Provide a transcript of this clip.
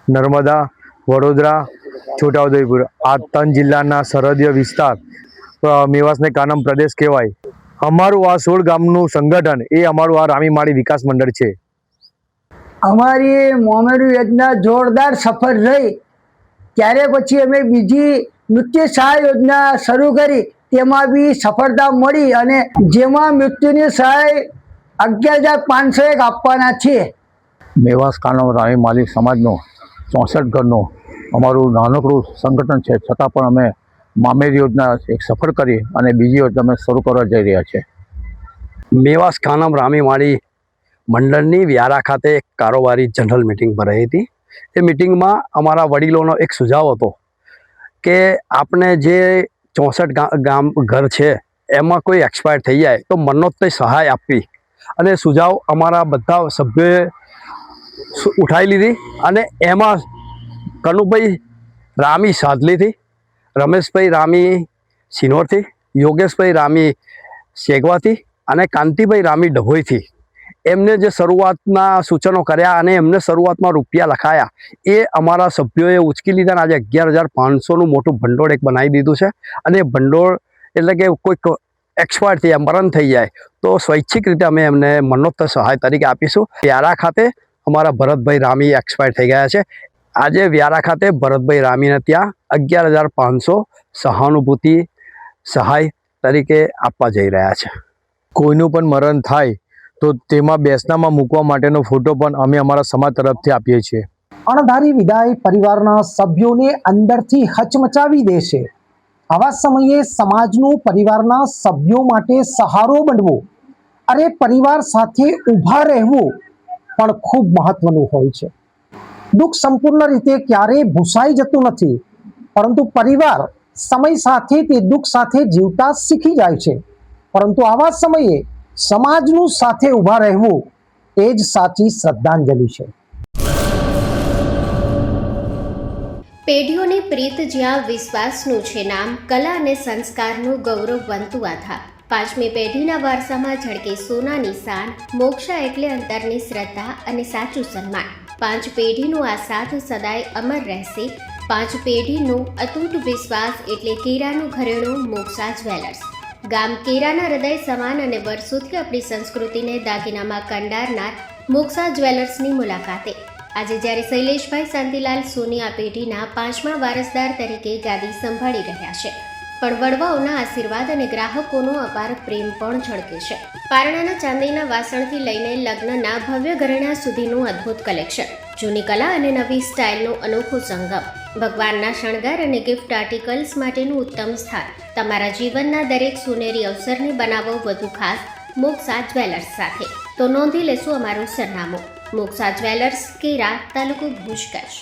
નર્મદા, વડોદરા, છોટાઉદેપુર આ 3 જિલ્લાના સરહદીય વિસ્તાર મેવાસને કાનમ પ્રદેશ કહેવાય. અમારું આ 16 ગામનું સંગઠન એ અમારું આ રામીમાળી વિકાસ મંડળ છે. અમારી મોમેડું યોજના જોરદાર સફળ રહી ત્યારે પછી અમે બીજી મૃત્યુ સહાય યોજના શરૂ કરી, તેમાં બી સફળતા મળી અને જેમાં મૃત્યુની સહાય 11,501 આપવાના છે. મેવાસ કાનમ રામીમાળી સમાજનું 64 ઘરનું અમારું નાનકડું સંગઠન છે, છતાં પણ અમે મામેરી યોજના એક સફળ કરી અને બીજી યોજના અમે શરૂ કરવા જઈ રહ્યા છીએ. મેવાસ કાનમ રામીમાળી મંડળની વ્યારા ખાતે એક કારોબારી જનરલ મિટિંગ ભરાઈ હતી. એ મિટિંગમાં અમારા વડીલોનો એક સુઝાવ હતો કે આપણે જે 64 ગામ ઘર છે એમાં કોઈ એક્સપાયર થઈ જાય તો મરણોત્તર સહાય આપવી, અને સુઝાવ અમારા બધા સભ્યોએ ઉઠાવી લીધી. અને એમાં કનુભાઈ રામી સાદલીથી, રમેશભાઈ રામી સિનોરથી, યોગેશભાઈ રામી સેગવાથી અને કાંતિભાઈ રામી ડભોઈથી એમને જે શરૂઆતના સૂચનો કર્યા અને એમને શરૂઆતમાં રૂપિયા લખાયા એ અમારા સભ્યોએ ઉચકી લીધા. આજે 11,500નું મોટું ભંડોળ એક બનાવી દીધું છે. અને ભંડોળ એટલે કે કોઈક એક્સપાયર થઈ જાય, મરણ થઈ જાય તો સ્વૈચ્છિક રીતે અમે એમને મરણોત્તર સહાય તરીકે આપીશું. વ્યારા ખાતે અમારા ભરતભાઈ રામી એક્સપાયર થઈ ગયા છે. આજે વ્યારા ખાતે ભરતભાઈ રામીને ત્યાં 11,500 સહાનુભૂતિ સહાય તરીકે આપવા જઈ રહ્યા છે. કોઈનું પણ મરણ થાય તો તેમાં બેસનામાં મૂકવા માટેનો ફોટો પણ અમે અમારા સમાજ તરફથી આપીએ છીએ. અણધારી વિદાય પરિવારના સભ્યોને અંદરથી હચમચાવી દે છે. આવા સમયે સમાજનું પરિવારના સભ્યો માટે સહારો બનવો અને પરિવાર સાથે ઊભા રહેવું પણ ખૂબ મહત્વનું હોય છે. દુઃખ સંપૂર્ણ રીતે ક્યારેય ભૂસાઈ જતું નથી, પરંતુ પરિવાર સમય સાથે તે દુઃખ સાથે જીવતા શીખી જાય છે. પરંતુ આવા સમયે સમાજનું સાથે ઊભા રહેવું એ જ સાચી શ્રદ્ધાંજલિ છે. પેઢીઓની પ્રીત જ્યાં વિશ્વાસનું છે નામ, કલા અને સંસ્કારનું ગૌરવ બનતું આધાર. 5મી પેઢીના વારસામાં ઝળકે સોનાની શાન, મોક્ષા એટલે અંતરની શ્રદ્ધા અને સાચું સન્માન. 5 પેઢીનું આ સાથ સદાય અમર રહેશે. 5 પેઢીનું અતૂટ વિશ્વાસ એટલે કેરાનું ઘરેણું મોક્ષા જ્વેલર્સ. ગામ કેરાના હૃદય સમાન અને વર્ષોથી આપણી સંસ્કૃતિને દાગીનામાં કંડારનાર મોક્ષા જ્વેલર્સની મુલાકાતે આજે જ્યારે શૈલેષભાઈ શાંતિલાલ સોની આ પેઢીના 5મા વારસદાર તરીકે ગાદી સંભાળી રહ્યા છે, પણ વડવાઓના આશીર્વાદ અને ગ્રાહકોનો અપાર પ્રેમ પણ ઝળકે છે. પારણાના ચાંદીના વાસણથી લઈને લગ્નના ભવ્ય ઘરેણા સુધીનું અદ્ભુત કલેક્શન, જૂની કલા અને નવી સ્ટાઇલનો અનોખો સંગમ, ભગવાનના શણગાર અને ગિફ્ટ આર્ટિકલ્સ માટેનું ઉત્તમ સ્થાન. તમારા જીવનના દરેક સોનેરી અવસરને બનાવો વધુ ખાસ મોક્ષા જ્વેલર્સ સાથે. તો નોંધી લેશું અમારું સરનામું: મોક્ષા જ્વેલર્સ, કેરા, તાલુકો ભુજ, કચ્છ.